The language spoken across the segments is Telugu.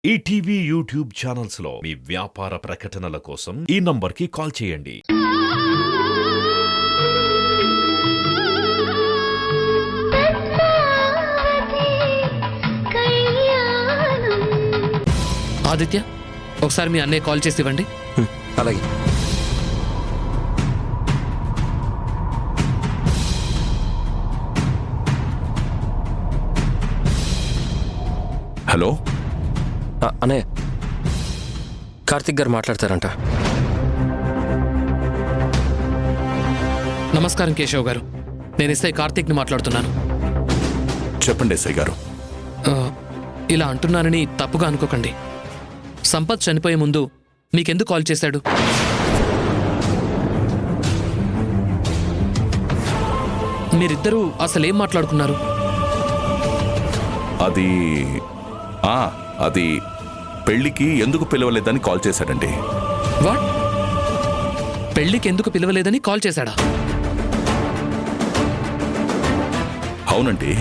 ఈటీవీ యూట్యూబ్ ఛానల్స్ లో మీ వ్యాపార ప్రకటనల కోసం ఈ నంబర్కి కాల్ చేయండి. ఆదిత్య, ఒకసారి మీ అన్నయ్య కాల్ చేసి ఇవ్వండి. అలాగే. హలో అన్నయ్య, కార్తిక్ గారు మాట్లాడతారంట. నమస్కారం కేశవ్ గారు, నేను ఎస్ఐ కార్తిక్ని మాట్లాడుతున్నాను. చెప్పండి ఎస్ఐ గారు. ఇలా అంటున్నానని తప్పుగా అనుకోకండి. సంపత్ చనిపోయే ముందు మీకెందుకు కాల్ చేశాడు? మీరిద్దరూ అసలేం మాట్లాడుకున్నారు? అది పెళ్లికి ఎందుకు పిలవలేదని కాల్ చేశాడండి. వాట్? పెళ్లికి ఎందుకు పిలవలేదని కాల్ చేశాడా? అవునండి.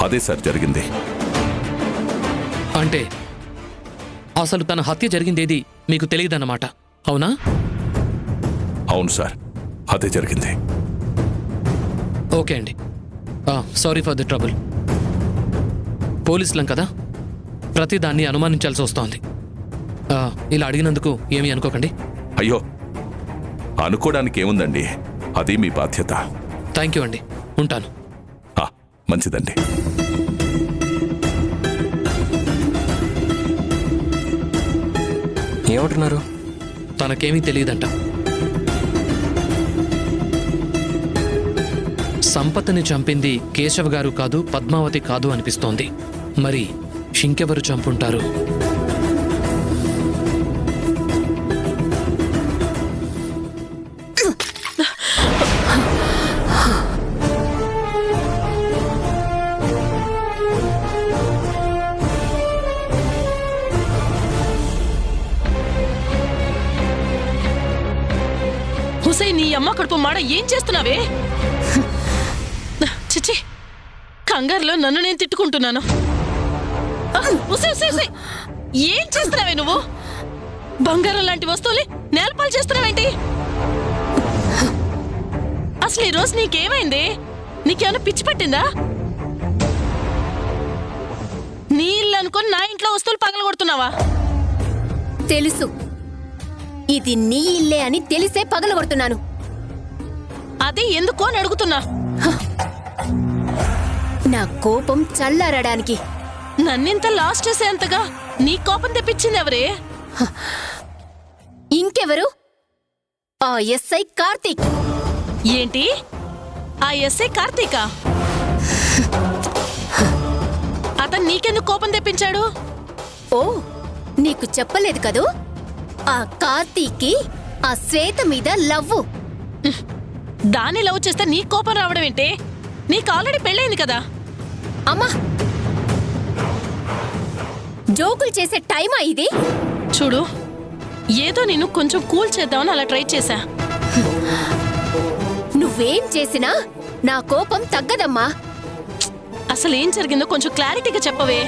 అదే సార్ జరిగింది. అంటే అసలు తన హత్య జరిగిందేది మీకు తెలియదన్నమాట, అవునా? అవును సార్, అదే జరిగింది. ఓకే అండి, సారీ ఫర్ ది ట్రబుల్. పోలీసులం కదా, ప్రతిదాన్ని అనుమానించాల్సి వస్తోంది. ఇలా అడిగినందుకు ఏమీ అనుకోకండి. అయ్యో, అనుకోవడానికి ఏముందండి, అది మీ బాధ్యత. థ్యాంక్ యూ అండి, ఉంటాను. మంచిదండి. ఏమంటున్నారు? తనకేమీ తెలియదంట. సంపత్ని చంపింది కేశవ్ గారు కాదు, పద్మావతి కాదు అనిపిస్తోంది. మరి ఇంకెవరు చంపుంటారు? హుసేన్, నీ అమ్మ కడుపు మాడ ఏం చేస్తున్నావే? చిచి, కంగారులో నన్ను నేను తిట్టుకుంటున్నాను. ఏం చేస్తున్నావే నువ్వు? బంగారం లాంటి వస్తువులు నేలపాలు చేస్తున్నావేంటి? అసలు ఈ రోజు నీకేమైంది? నీకేమైనా పిచ్చి పట్టిందా? నీ ఇల్లు అనుకుని నా ఇంట్లో వస్తువులు పగలగొడుతున్నావా? తెలుసు, ఇది నీ ఇల్లే అని తెలిసే పగలగొడుతున్నాను. అది ఎందుకు అని అడుగుతున్నా. నా కోపం చల్లారడానికి. నన్నింత లాస్ట్ చేసేంతగా నీ కోపం తెప్పించింది ఎవరే? ఇంకెవరు? ఆ ఎస్ఐ కార్తీక్. ఏంటి? ఆ ఎస్ఐ కార్తీకా? అతను నీకెందుకు కోపం తెప్పించాడు? ఓ, నీకు చెప్పలేదు కదూ? ఆ కార్తీక్కి ఆ శ్వేత మీద లవ్వు. దాన్ని లవ్ చేస్తే నీ కోపం రావడం ఏంటి? నీకు ఆల్రెడీ పెళ్ళైంది కదా. అమ్మా, జోకులు చేసే టైమా ఇది? చూడు, ఏదో నేను కొంచెం కూల్ చేద్దామని అలా ట్రై చేశా. నువ్వేం చేసినా నా కోపం తగ్గదమ్మా. అసలు ఏం జరిగిందో కొంచెం క్లారిటీగా చెప్పవే.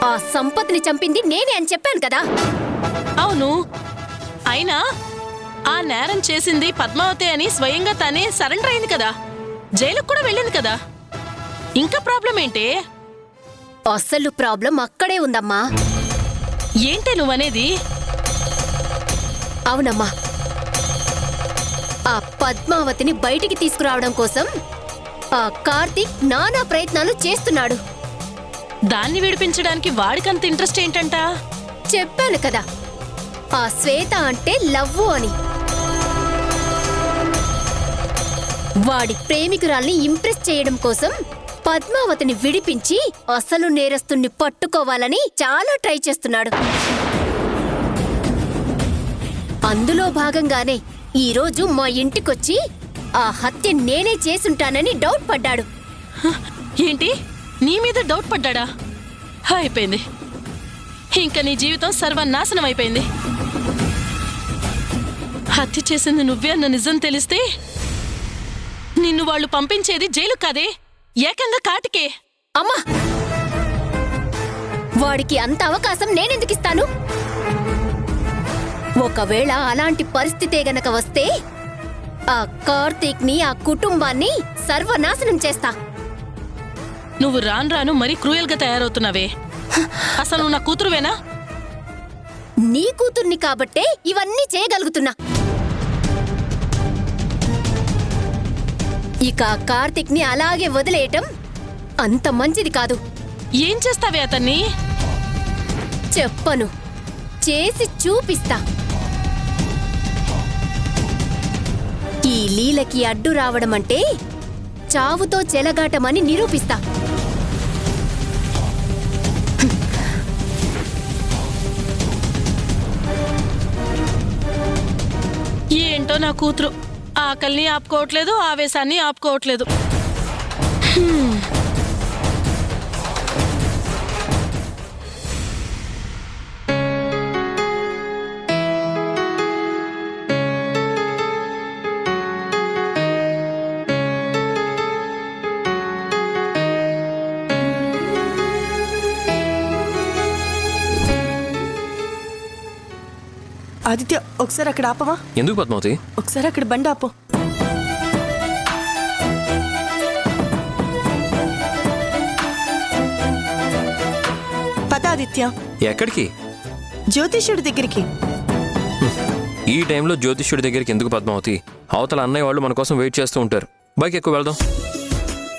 ఆ సంపత్ని చంపింది నేనే అని చెప్పాను కదా. అవును, అయినా ఆ నేరం చేసింది పద్మావతి అని స్వయంగా తానే సరెండర్ అయింది కదా, జైలుకు కూడా వెళ్ళింది కదా. ఇంకా ప్రాబ్లం ఏంటి? అసలు ప్రాబ్లం అక్కడే ఉందమ్మా. ఏంటే నువ్వనేది? అవునమ్మా, ఆ పద్మావతిని బయటికి తీసుకురావడం కోసం ఆ కార్తీక్ నానా ప్రయత్నాలు చేస్తున్నాడు. దాన్ని విడిపించడానికి వాడికంత ఇంట్రెస్ట్ ఏంటంట? చెప్పాను కదా, ఆ శ్వేత అంటే లవ్వు అని. వాడి ప్రేమికురాల్ని ఇంప్రెస్ చేయడం కోసం పద్మావతిని విడిపించి అసలు నేరస్తుణ్ణి పట్టుకోవాలని చాలా ట్రై చేస్తున్నాడు. అందులో భాగంగానే ఈరోజు మా ఇంటికొచ్చి ఆ హత్య నేనే చేసుంటానని డౌట్ పడ్డాడు. ఏంటి? నీ మీద డౌట్ పడ్డాడా? అయిపోయింది, ఇంకా నీ జీవితం సర్వనాశనం అయిపోయింది. హత్య చేసింది నువ్వే అన్న నిజం తెలిస్తే నిన్ను వాళ్ళు పంపించేది జైలు కాదే, ఏకంగా కాటికే. అమ్మా, వాడికి అంత అవకాశం నేనెందుకిస్తాను? ఒకవేళ అలాంటి పరిస్థితే గనక వస్తే ఆ కార్తీక్ ని, ఆ కుటుంబాన్ని సర్వనాశనం చేస్తా. నువ్వు రాను రాను మరీ క్రూయల్ గా తయారవుతున్నావే. అసలు నువ్వు నా కూతురువేనా? నీ కూతుర్ని కాబట్టే ఇవన్నీ చేయగలుగుతున్నా. ఇక ఆ కార్తీక్ ని అలాగే వదిలేయటం అంత మంచిది కాదు. ఏం చేస్తావే అతన్ని? చెప్పను, చేసి చూపిస్తా. ఈ లీలకి అడ్డు రావడమంటే చావుతో చెలగాటమని నిరూపిస్తా. ఏంటో నా కూతురు ఆకలిని ఆపుకోవట్లేదు, ఆవేశాన్ని ఆపుకోవట్లేదు. ఆదిత్య, ఒకసారి అక్కడ ఆపవా? ఎందుకు పద్మావతి? ఒకసారి అక్కడ బండి ఆపు. పద ఆదిత్య. ఎక్కడికి? జ్యోతిష్యుడి దగ్గరికి. ఈ టైంలో జ్యోతిష్యుడి దగ్గరికి ఎందుకు పద్మావతి? అవతల అన్నయ్య వాళ్ళు మన కోసం వెయిట్ చేస్తూ ఉంటారు. బైక్ ఎక్కువ వెళ్దాం.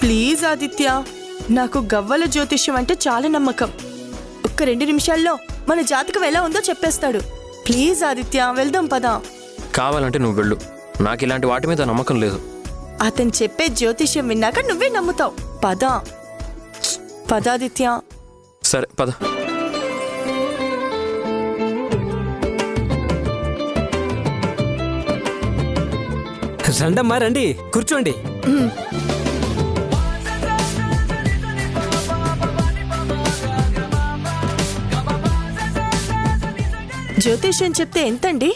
ప్లీజ్ ఆదిత్య, నాకు గవ్వల జ్యోతిష్యం అంటే చాలా నమ్మకం. ఒక్క 2 నిమిషాల్లో మన జాతకం ఎలా ఉందో చెప్పేస్తాడు. ప్లీజ్ ఆదిత్య, వెళ్దాం పదా. కావాలంటే నువ్వు వెళ్ళు, నాకు ఇలాంటి వాటి మీద నమ్మకం లేదు. అతను చెప్పే జ్యోతిష్యం విన్నాక నువ్వే నమ్ముతావు. పదా పదాదిత్య. సరే పద. రండమ్మా, రండి, కూర్చోండి. జ్యోతిష్యం చెప్తే ఎంతండి?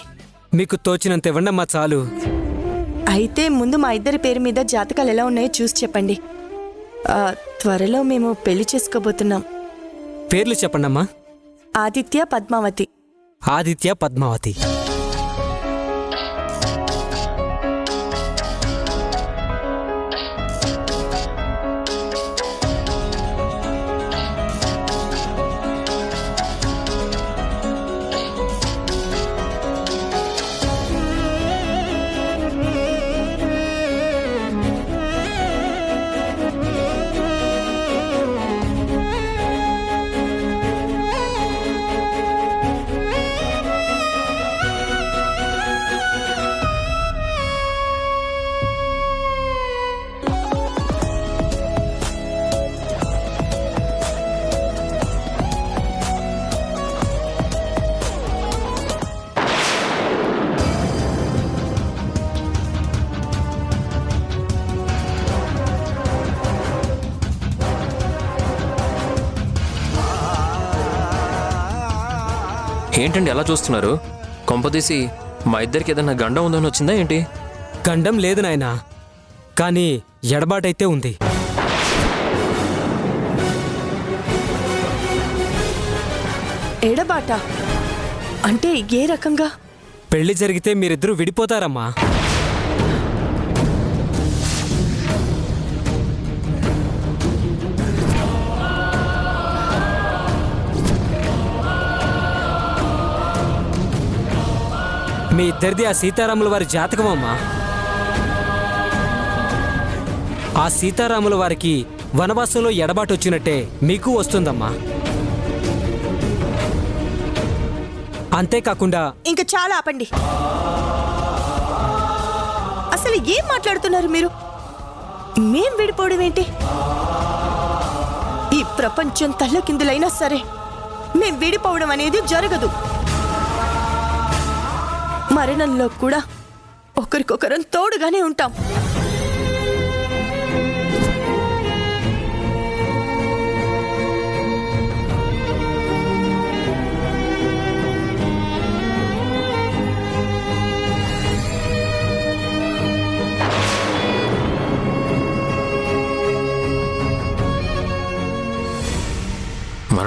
మీకు తోచినంత ఇవ్వండమ్మా, చాలు. అయితే ముందు మా ఇద్దరి పేరు మీద జాతకాలు ఎలా ఉన్నాయో చూసి చెప్పండి. త్వరలో మేము పెళ్లి చేసుకోబోతున్నాం. పేర్లు చెప్పండమ్మా. ఆదిత్య, పద్మావతి. ఆదిత్య, పద్మావతి. ఏంటండి ఎలా చూస్తున్నారు? కొంపదీసి మా ఇద్దరికి ఏదన్నా గండం ఉందని వచ్చిందా ఏంటి? గండం లేదు నాయనా, కానీ ఎడబాటైతే ఉంది. ఎడబాట అంటే ఏ రకంగా? పెళ్లి జరిగితే మీరిద్దరూ విడిపోతారమ్మా. మీ ఇద్దరిది ఆ సీతారాముల వారి జాతకమమ్మా. ఆ సీతారాముల వారికి వనవాసంలో ఎడబాటు వచ్చినట్టే మీకు వస్తుందమ్మా. అంతేకాకుండా ఇంకా చాలా ఆపండి. అసలు ఏం మాట్లాడుతున్నారు మీరు? మేం విడిపోవడం ఏంటి? ఈ ప్రపంచం తల్లకిందులైనా సరే మేం విడిపోవడం అనేది జరగదు. మరణంలో కూడా ఒకరికొకరం తోడుగానే ఉంటాం.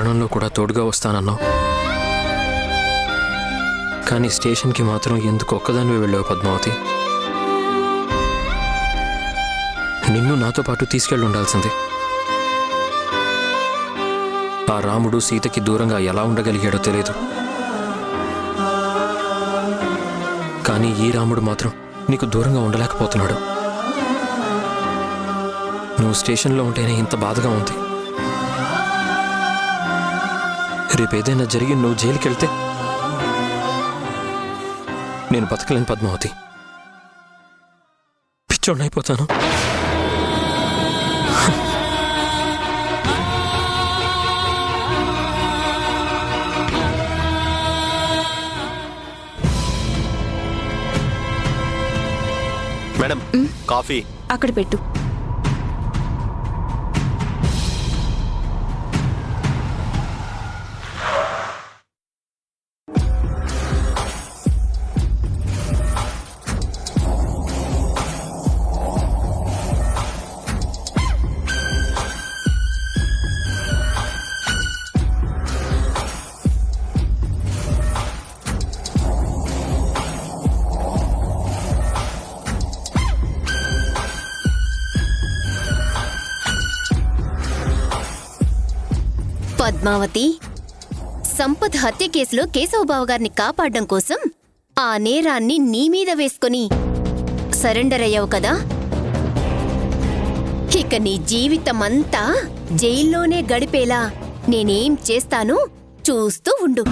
మరణంలో కూడా తోడుగా వస్తానన్నావు. కానీ స్టేషన్కి మాత్రం ఎందుకు ఒక్కదానివే వెళ్ళావు పద్మావతి? నిన్ను నాతో పాటు తీసుకెళ్ళి ఉండాల్సింది. ఆ రాముడు సీతకి దూరంగా ఎలా ఉండగలిగాడో తెలియదు. కానీ ఈ రాముడు మాత్రం నీకు దూరంగా ఉండలేకపోతున్నాడు. నువ్వు స్టేషన్లో ఉంటేనే ఇంత బాధగా ఉంది. రేపేదైనా జరిగి నువ్వు జైలుకి వెళ్తే నేను బతకలేను పద్మావతి. పిచ్చోడ్నైపోతాను. Madam, coffee. అక్కడ పెట్టు. పద్మావతి, సంపత్ హత్య కేసులో కేశవబాబు గారిని కాపాడడం కోసం ఆ నేరాన్ని నీ మీద వేసుకుని సరెండర్ అయ్యావు కదా. ఇక నీ జీవితమంతా జైల్లోనే గడిపేలా నేనేం చేస్తానో చూస్తూ ఉండు.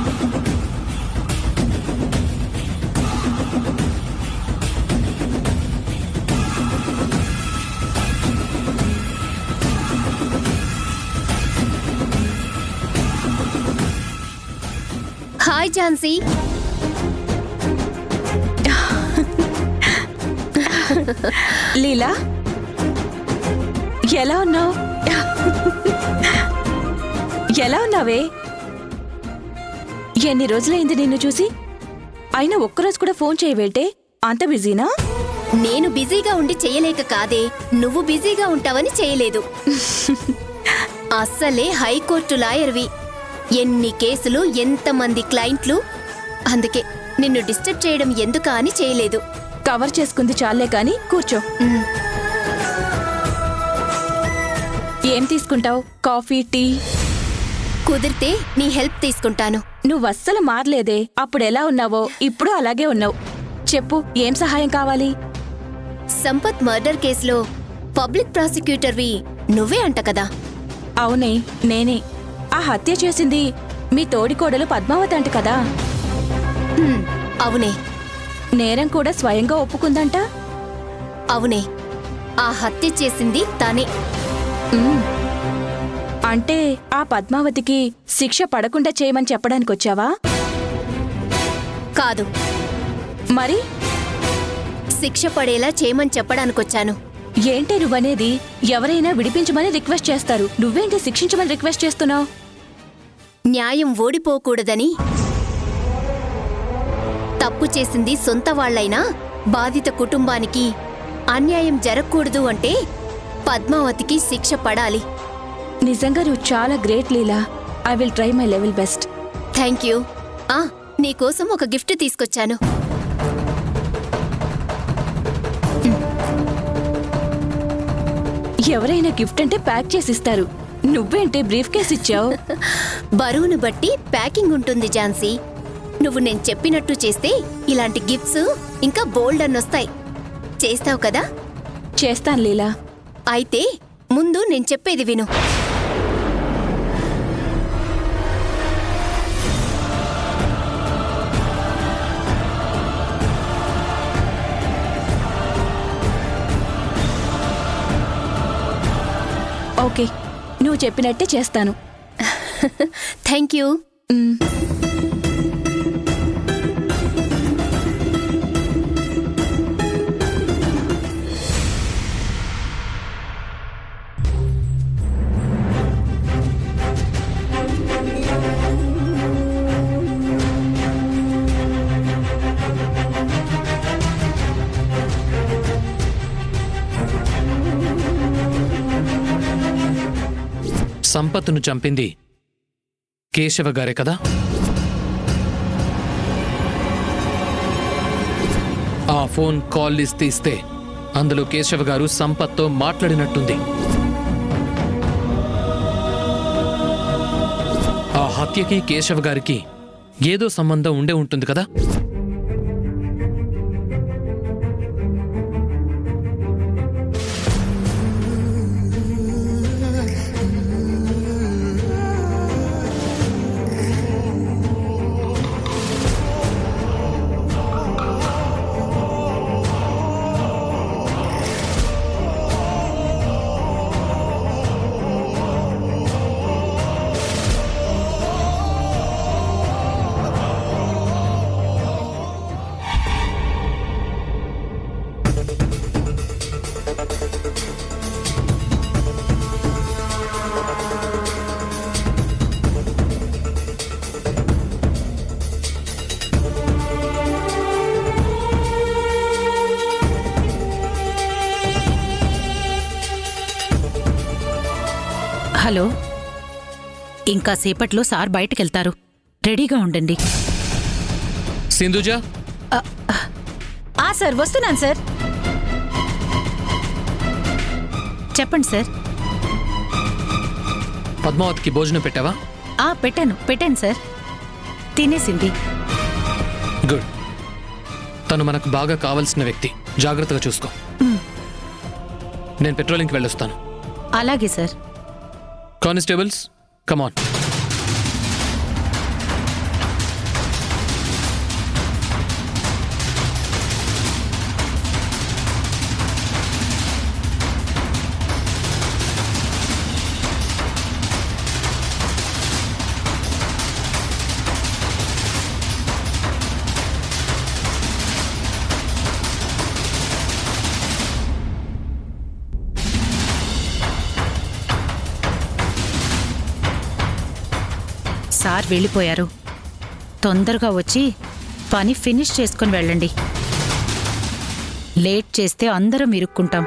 హాయ్ ఝాన్సీ. లీలా, ఎలా ఉన్నావు? ఎలా ఉన్నావే? ఎన్ని రోజులైంది నిన్ను చూసి? అయినా ఒక్కరోజు కూడా ఫోన్ చేయవేంటే? అంత బిజీనా? నేను బిజీగా ఉండి చెయ్యలేక కాదే, నువ్వు బిజీగా ఉంటావని చేయలేదు. అస్సలే హైకోర్టు లాయర్వి, ఎన్ని కేసులు, ఎంతమంది క్లయింట్లు. అందుకే నిన్ను డిస్టర్బ్ చేయడం ఎందుకా అని చేయలేదు. కవర్ చేసుకుంది చాలే కాని కూర్చో. ఏం తీసుకుంటావు? Coffee, tea? కుదిరితే నీ హెల్ప్ తీసుకుంటాను. నువ్వస్సలు మారలేదే. అప్పుడు ఎలా ఉన్నావో ఇప్పుడు అలాగే ఉన్నావు. చెప్పు, ఏం సహాయం కావాలి? సంపత్ మర్డర్ కేసులో పబ్లిక్ ప్రాసిక్యూటర్వి నువ్వే అంట కదా. అవునే, నేనే. ఆ హత్య చేసింది మీ తోడికోడలు పద్మావతి అంట కదా. అవునే. నేరం కూడా స్వయంగా ఒప్పుకుందంట. అవునే, ఆ హత్య చేసింది తానే. అంటే ఆ పద్మావతికి శిక్ష పడకుండా చేయమని చెప్పడానికి వచ్చావా? కాదు, మరి శిక్ష పడేలా చేయమని చెప్పడానికొచ్చాను. ఏంటి నువ్వనేది? ఎవరైనా విడిపించమని రిక్వెస్ట్ చేస్తారు, నువ్వేంటి శిక్షించమని రిక్వెస్ట్ చేస్తున్నావు? న్యాయం ఓడిపోకూడదని. తప్పు చేసింది సొంత వాళ్లైనా బాధిత కుటుంబానికి అన్యాయం జరగకూడదు అంటే పద్మావతికి శిక్ష పడాలి. నిజంగా నువ్వు చాలా great Leela. I will try my level best. Thank you. నీకోసం ఒక గిఫ్ట్ తీసుకొచ్చాను. ఎవరైనా గిఫ్ట్ అంటే ప్యాక్ చేసి ఇస్తారు, నువ్వేంటి బ్రీఫ్ కేస్ ఇచ్చావు? బరువును బట్టి ప్యాకింగ్ ఉంటుంది ఝాన్సీ. నువ్వు నేను చెప్పినట్టు చేస్తే ఇలాంటి గిఫ్ట్స్ ఇంకా బోల్డ్ అన్నొస్తాయి. చేస్తావు కదా? చేస్తాను లీలా. అయితే ముందు నేను చెప్పేది విను. ఓకే, నువ్వు చెప్పినట్టే చేస్తాను. Thank you. సంపత్తును చంపింది కేశవ గారే కదా? ఆ ఫోన్ కాల్ లిస్ట్ తీస్తే అందులో కేశవ గారు సంపత్తో మాట్లాడినట్టుంది. ఆ హత్యకి కేశవ గారికి ఏదో సంబంధం ఉండే ఉంటుంది కదా? హలో, ఇంకా సేపట్లో సార్ బయటకెళ్తారు. రెడీగా ఉండండి. సింధుజ, సార్ వస్తున్నాను సార్. చెప్పండి సార్. పద్మావతికి భోజనం పెట్టావా? పెట్టాను సార్. తినేసింది. గుడ్. తను మనకు బాగా కావలసిన వ్యక్తి. జాగ్రత్తగా చూసుకో. నేను పెట్రోలింగ్కి వెళ్ళొస్తాను. అలాగే సార్. కానిస్టేబుల్స్, కమాన్. సార్ వెళ్ళిపోయారు. తొందరగా వచ్చి పని ఫినిష్ చేసుకుని వెళ్ళండి. లేట్ చేస్తే అందరం ఇరుక్కుంటాం.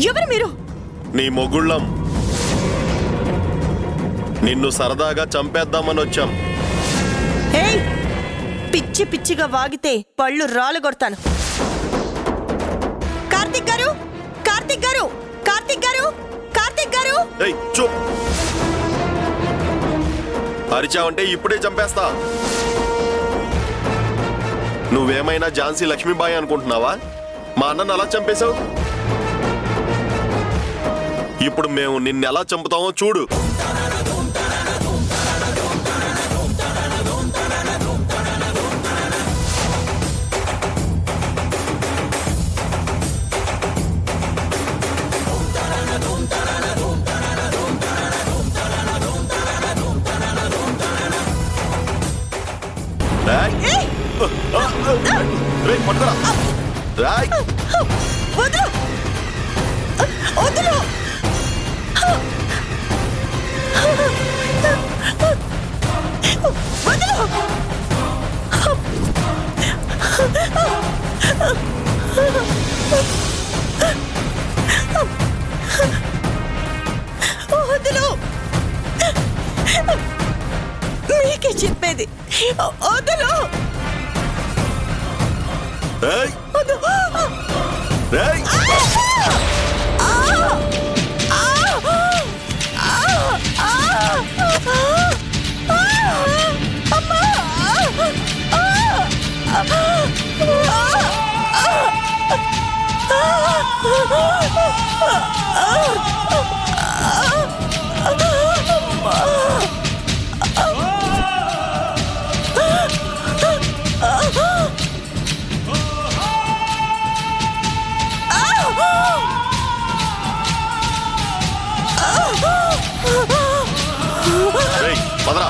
ఎవరు మీరు? నీ మొగుళ్ళం. నిన్ను సరదాగా చంపేద్దామని వచ్చాం. ఏయ్, పిచ్చి పిచ్చిగా వాగితే పళ్ళు రాలగొడతాను. కార్తిక్ గారు, కార్తిక్ గారు, కార్తిక్ గారు, కార్తిక్ గారు. ఏయ్ చూప్. అరిచావంటే ఇప్పుడే చంపేస్తా. నువ్వేమైనా ఝాన్సీ లక్ష్మీబాయి అనుకుంటున్నావా? మా అన్నను అలా చంపేశావు. ఇప్పుడు మేము నిన్నెలా చంపుతామో చూడు. రేయ్, పట్టుకోరా. రేయ్. వదలు వదలు వదలు వదలు మీకే చెప్పేది వదలు రేయ్. రేయ్. రేయ్, పదరా.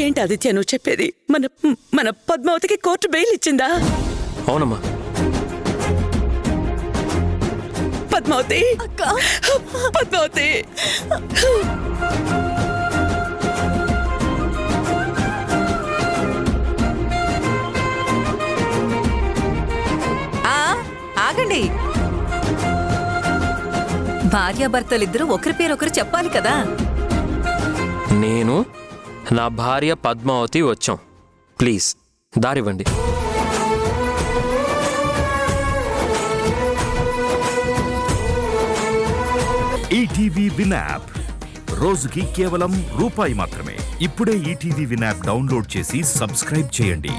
ఏంటి ఆదిత్య నువ్వు చెప్పేది? మన మన పద్మావతికి కోర్టు బెయిల్ ఇచ్చిందా? అవునమ్మా. పద్మావతి పద్మావతి ఆగండి. భార్యాభర్తలిద్దరూ ఒకరి పేరు ఒకరు చెప్పాలి కదా. నేను నా భార్య పద్మావతి వచ్చాం. ప్లీజ్ దారివ్వండి. ఈటీవీ విన్ యాప్ రోజుకి కేవలం రూపాయి మాత్రమే. ఇప్పుడే ఈటీవీ విన్ యాప్ డౌన్లోడ్ చేసి సబ్స్క్రైబ్ చేయండి.